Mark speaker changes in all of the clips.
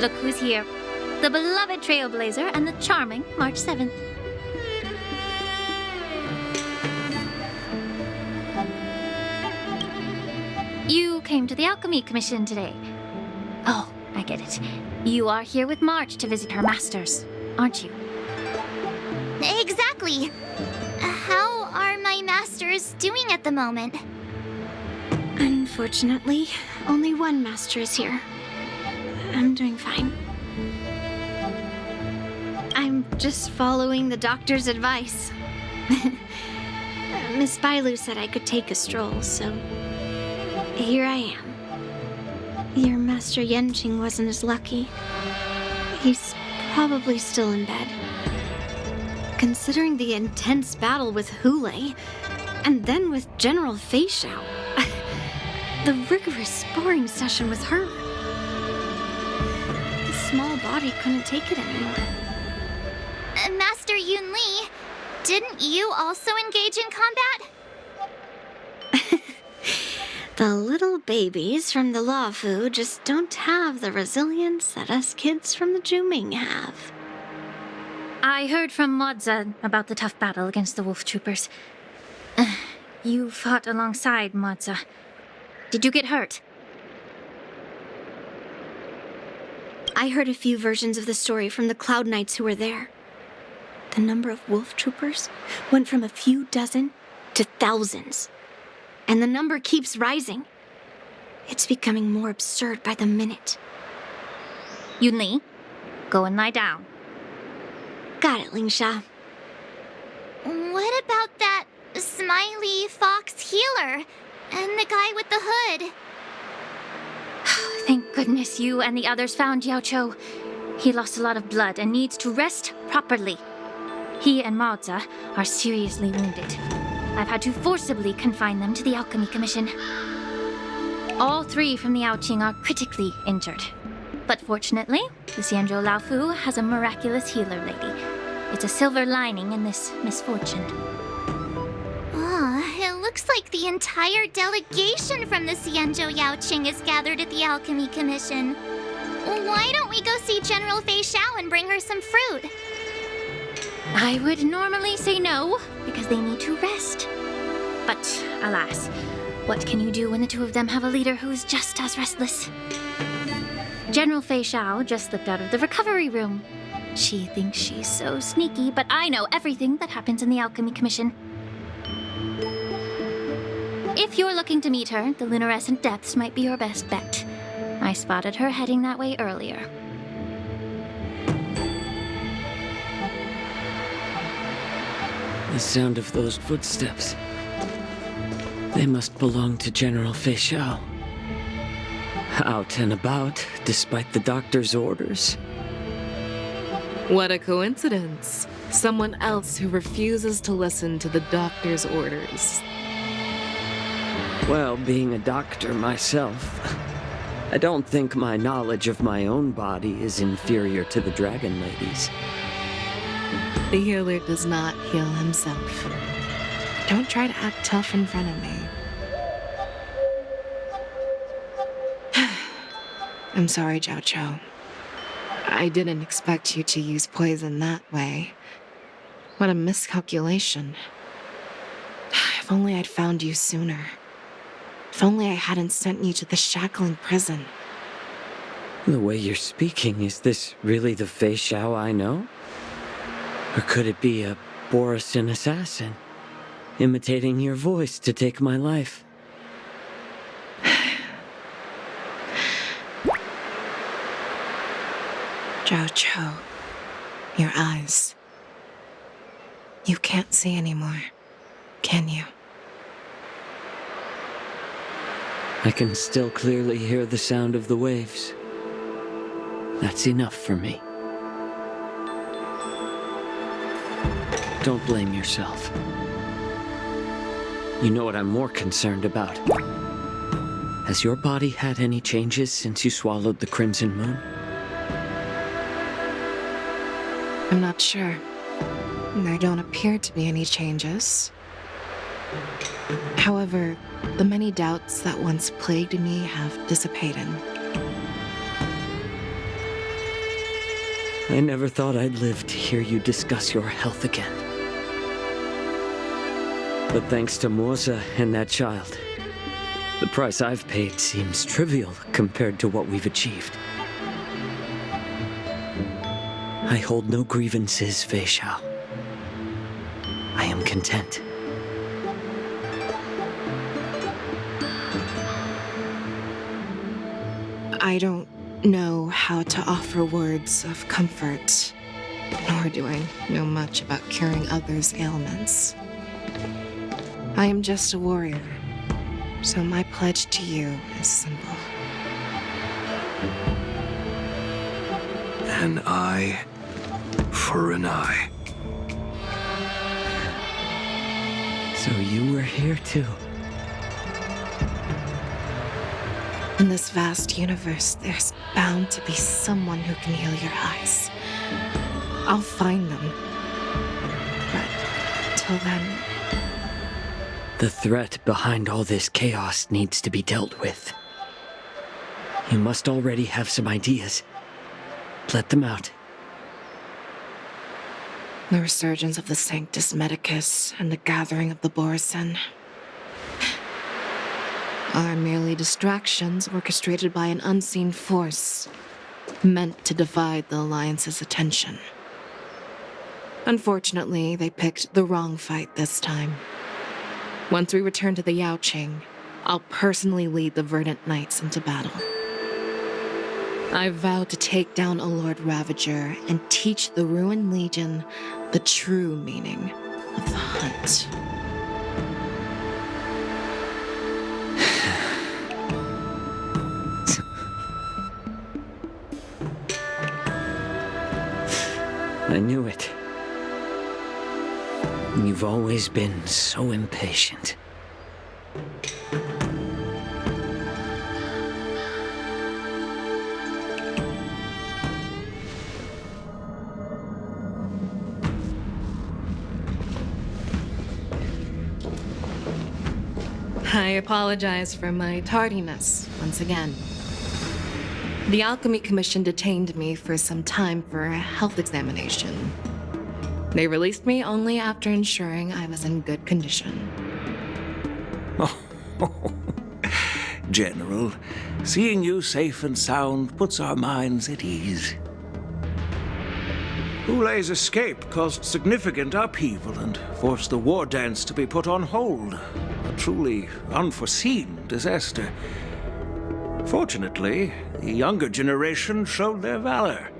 Speaker 1: Look who's here. The beloved Trailblazer and the charming March 7th. You came to the Alchemy Commission today. Oh, I get it. You are here with March to visit her masters, aren't you?
Speaker 2: Exactly. How are my masters doing at the moment?
Speaker 3: Unfortunately, only one master is here. I'm doing fine. I'm just following the doctor's advice. Miss Bailu said I could take a stroll, so here I am. Your master Yanqing wasn't as lucky. He's probably still in bed. Considering the intense battle with Hule, and then with General Feixiao, the rigorous sparring session with her. The small body couldn't take it anymore.
Speaker 2: Master Yunli, didn't you also engage in combat?
Speaker 3: The little babies from the Luofu just don't have the resilience that us kids from the Juming have.
Speaker 1: I heard from Modza about the tough battle against the wolf troopers. You fought alongside Modza. Did you get hurt?
Speaker 3: I heard a few versions of the story from the Cloud Knights who were there. The number of wolf troopers went from a few dozen to thousands. And the number keeps rising. It's becoming more absurd by the minute.
Speaker 1: Yunli, go and lie down.
Speaker 3: Got it, Lingsha.
Speaker 2: What about that smiley fox healer and the guy with the hood?
Speaker 1: Thank goodness you and the others found Jiaoqiu. He lost a lot of blood and needs to rest properly. He and Maozi are seriously wounded. I've had to forcibly confine them to the Alchemy Commission. All three from the Yanqing are critically injured. But fortunately, the Xianzhou Luofu has a miraculous healer lady. It's a silver lining in this misfortune.
Speaker 2: It looks like the entire delegation from the Xianzhou Yaoqing is gathered at the Alchemy Commission. Why don't we go see General Feixiao and bring her some fruit?
Speaker 1: I would normally say no, because they need to rest. But alas, what can you do when the two of them have a leader who's just as restless? General Feixiao just slipped out of the recovery room. She thinks she's so sneaky, but I know everything that happens in the Alchemy Commission. If you're looking to meet her, the luminescent depths might be your best bet. I spotted her heading that way earlier.
Speaker 4: The sound of those footsteps. They must belong to General Feixiao. Out and about, despite the doctor's orders.
Speaker 5: What a coincidence. Someone else who refuses to listen to the doctor's orders.
Speaker 4: Well, being a doctor myself, I don't think my knowledge of my own body is inferior to the Dragon Lady's.
Speaker 5: The healer does not heal himself. Don't try to act tough in front of me. I'm sorry, Jiaoqiu. I didn't expect you to use poison that way. What a miscalculation. If only I'd found you sooner. If only I hadn't sent you to the shackling prison.
Speaker 4: The way you're speaking, is this really the Feixiao I know? Or could it be a Borisin assassin, imitating your voice to take my life?
Speaker 5: Jiaoqiu, your eyes. You can't see anymore, can you?
Speaker 4: I can still clearly hear the sound of the waves. That's enough for me. Don't blame yourself. You know what I'm more concerned about? Has your body had any changes since you swallowed the Crimson Moon?
Speaker 5: I'm not sure. There don't appear to be any changes. However, the many doubts that once plagued me have dissipated.
Speaker 4: I never thought I'd live to hear you discuss your health again. But thanks to Morza and that child, the price I've paid seems trivial compared to what we've achieved. I hold no grievances, Feixiao. I am content.
Speaker 5: I don't know how to offer words of comfort, nor do I know much about curing others' ailments. I am just a warrior, so my pledge to you is simple.
Speaker 6: An eye for an eye.
Speaker 4: So you were here too.
Speaker 5: In this vast universe, there's bound to be someone who can heal your eyes. I'll find them. But till then...
Speaker 4: The threat behind all this chaos needs to be dealt with. You must already have some ideas. Let them out.
Speaker 5: The resurgence of the Sanctus Medicus and the gathering of the Borisin are merely distractions orchestrated by an unseen force, meant to divide the Alliance's attention. Unfortunately, they picked the wrong fight this time. Once we return to the Yaoqing, I'll personally lead the Verdant Knights into battle. I vow to take down a Lord Ravager and teach the Ruined Legion the true meaning of the hunt.
Speaker 4: I knew it. You've always been so impatient.
Speaker 5: I apologize for my tardiness once again. The Alchemy Commission detained me for some time for a health examination. They released me only after ensuring I was in good condition.
Speaker 6: General, seeing you safe and sound puts our minds at ease. Hulei's escape caused significant upheaval and forced the war dance to be put on hold. A truly unforeseen disaster. Fortunately, the younger generation showed their valor.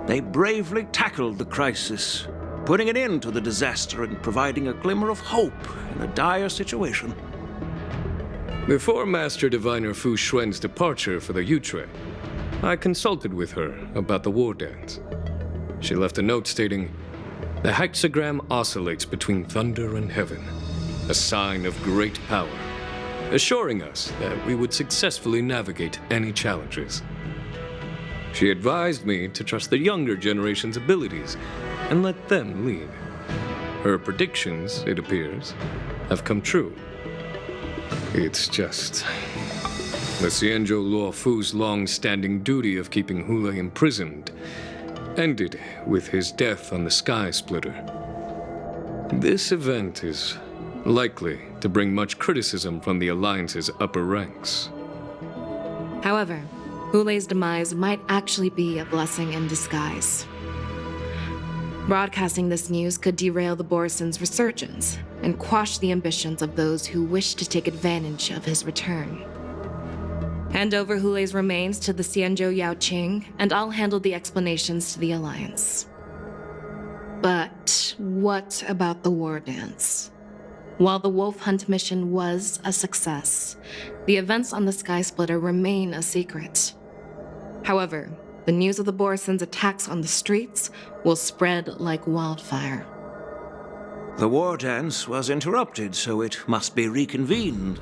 Speaker 6: They bravely tackled the crisis, putting an end to the disaster and providing a glimmer of hope in a dire situation.
Speaker 7: Before Master Diviner Fu Xuan's departure for the Yutre, I consulted with her about the war dance. She left a note stating, "The hexagram oscillates between thunder and heaven, a sign of great power, assuring us that we would successfully navigate any challenges." She advised me to trust the younger generation's abilities and let them lead. Her predictions, it appears, have come true. It's just... the Xianzhou Luofu's long-standing duty of keeping Hulei imprisoned ended with his death on the Sky Splitter. This event is likely to bring much criticism from the Alliance's upper ranks.
Speaker 5: However, Hulei's demise might actually be a blessing in disguise. Broadcasting this news could derail the Borisin's resurgence and quash the ambitions of those who wish to take advantage of his return. Hand over Hulei's remains to the Xianzhou Yaoqing, and I'll handle the explanations to the Alliance. But what about the war dance? While the Wolf Hunt mission was a success, the events on the Sky Splitter remain a secret. However, the news of the Borisin's attacks on the streets will spread like wildfire.
Speaker 6: The war dance was interrupted, so it must be reconvened.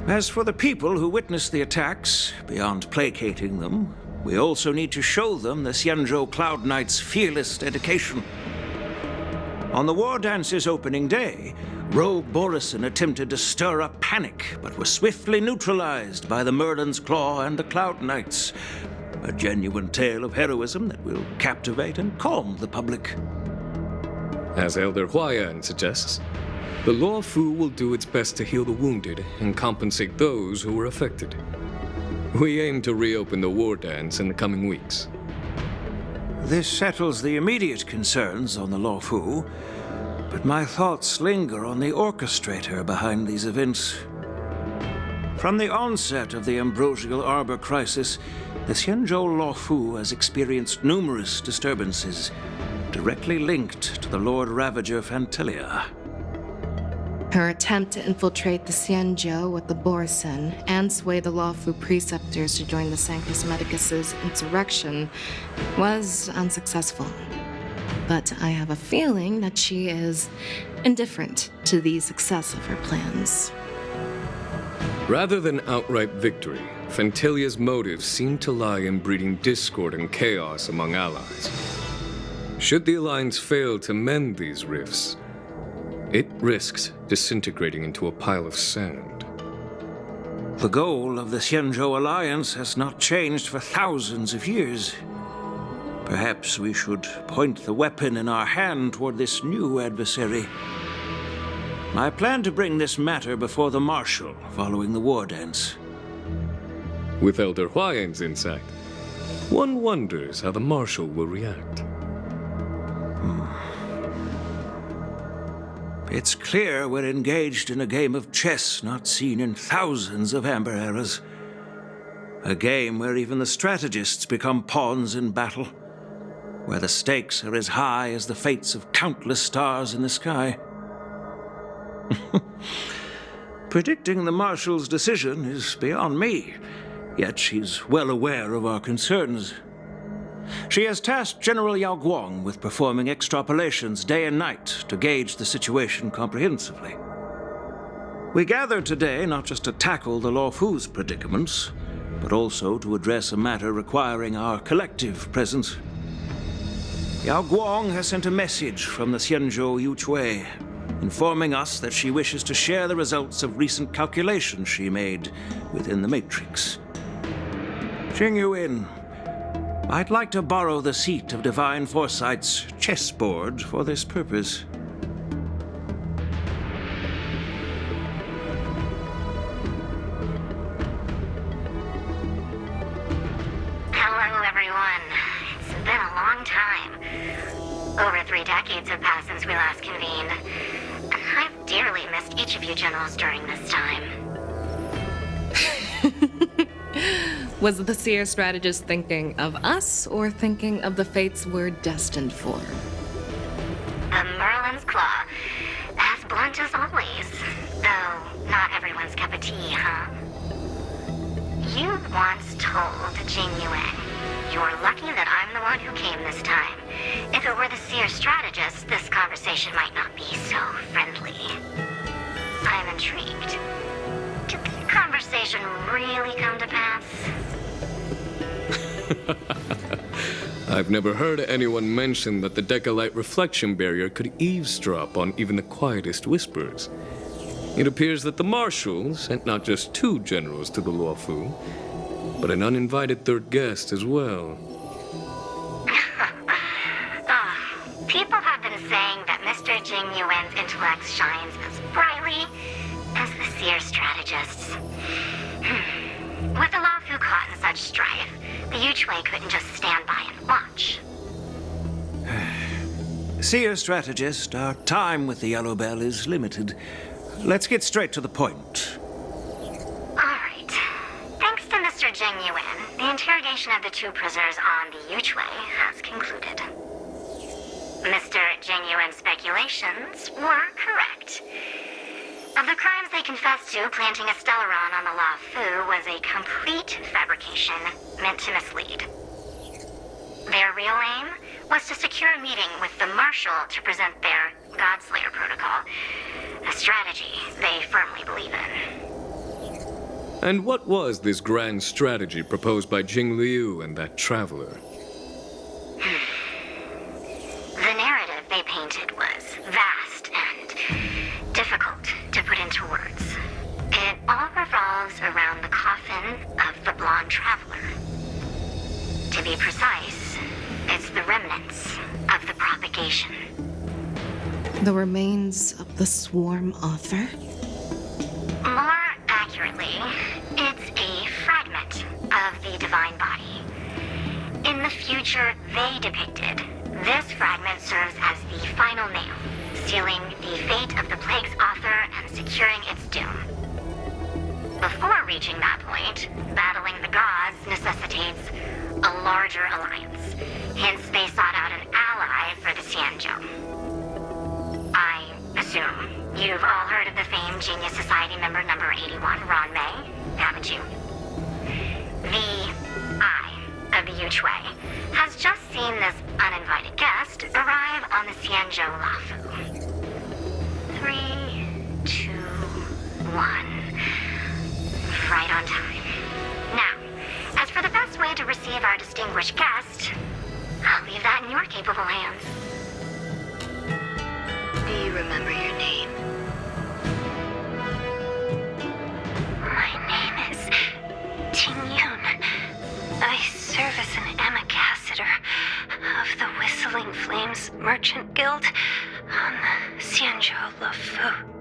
Speaker 6: As for the people who witnessed the attacks, beyond placating them, we also need to show them the Xianzhou Cloud Knight's fearless dedication. On the war dance's opening day, rogue Borisin attempted to stir up panic, but was swiftly neutralized by the Merlin's Claw and the Cloud Knights. a genuine tale of heroism that will captivate and calm the public.
Speaker 7: As Elder Huayan suggests, the Luofu will do its best to heal the wounded and compensate those who were affected. We aim to reopen the war dance in the coming weeks.
Speaker 6: This settles the immediate concerns on the Luofu, but my thoughts linger on the orchestrator behind these events. From the onset of the Ambrosial Arbor crisis, the Xianzhou Luofu has experienced numerous disturbances, directly linked to the Lord Ravager Fantelia.
Speaker 5: Her attempt to infiltrate the Xianzhou with the Borsen and sway the Luofu preceptors to join the Sanctus Medicus's insurrection was unsuccessful. But I have a feeling that she is indifferent to the success of her plans.
Speaker 7: Rather than outright victory, Fantelia's motives seem to lie in breeding discord and chaos among allies. Should the Alliance fail to mend these rifts, it risks disintegrating into a pile of sand.
Speaker 6: The goal of the Xianzhou Alliance has not changed for thousands of years. Perhaps we should point the weapon in our hand toward this new adversary. I plan to bring this matter before the Marshal following the war dance.
Speaker 7: With Elder Huayan's insight, one wonders how the Marshal will react.
Speaker 6: It's clear we're engaged in a game of chess not seen in thousands of Amber eras. A game where even the strategists become pawns in battle, where the stakes are as high as the fates of countless stars in the sky. Predicting the Marshal's decision is beyond me, yet she's well aware of our concerns. She has tasked General Yao Guang with performing extrapolations day and night to gauge the situation comprehensively. We gathered today not just to tackle the Luofu's predicaments, but also to address a matter requiring our collective presence. Yao Guang has sent a message from the Xianzhou Yuchui, informing us that she wishes to share the results of recent calculations she made within the Matrix. Jingyuin, I'd like to borrow the seat of Divine Foresight's chessboard for this purpose.
Speaker 8: Hello, everyone. It's been a long time. Over 3 decades have passed since we last convened. And I've dearly missed each of you generals during this time.
Speaker 5: Was the seer strategist thinking of us or thinking of the fates we're destined for?
Speaker 8: The Merlin's Claw. As blunt as always. Though not everyone's cup of tea, huh? You once told Jing Yuan, "You're lucky that I'm the one who came this time. If it were the seer strategist, this conversation might not be so friendly." I'm intrigued. Did the conversation really come to pass?
Speaker 7: I've never heard anyone mention that the Decalite reflection barrier could eavesdrop on even the quietest whispers. It appears that the Marshal sent not just 2 generals to the Luofu, but an uninvited 3rd guest as well.
Speaker 8: People have been saying that Mr. Jing Yuan's intellect shines as brightly as the seer strategists. With the Luofu caught in such strife, the Yuchui couldn't just stand by and watch.
Speaker 6: Seer strategist, our time with the Yellow Bell is limited. Let's get straight to the point.
Speaker 8: All right. Thanks to Mr. Jing Yuan, the interrogation of the 2 prisoners on the Yuchui has concluded. Mr. Jing Yuan's speculations were correct. Of the crimes they confessed to, planting a Stellaron on the Luofu was a complete fabrication meant to mislead. Their real aim was to secure a meeting with the Marshal to present their Godslayer protocol, a strategy they firmly believe in.
Speaker 7: And what was this grand strategy proposed by Jing Liu and that traveler?
Speaker 8: The narrative they painted was vast and difficult to put into words. It all revolves around the coffin of the blonde traveler. be precise, it's the remnants of the propagation.
Speaker 5: The remains of the swarm author?
Speaker 8: More accurately, it's a fragment of the divine body. In the future they depicted, this fragment serves as the final nail, sealing the fate of the plague's author and securing its doom. Before reaching that point, battling the gods necessitates a larger alliance. Hence, they sought out an ally for the Xianzhou. I assume you've all heard of the famed Genius Society member number 81, Ron May, haven't you? The Eye of the Yuchui has just seen this uninvited guest arrive on the Xianzhou Luofu. 3, 2, 1. Right on time. Now, as for the best way to receive our distinguished guest, I'll leave that in your capable hands. Do you remember your name?
Speaker 9: My name is Ting Yun. I serve as an ambassador of the Whistling Flames Merchant Guild on the Xianzhou Luofu.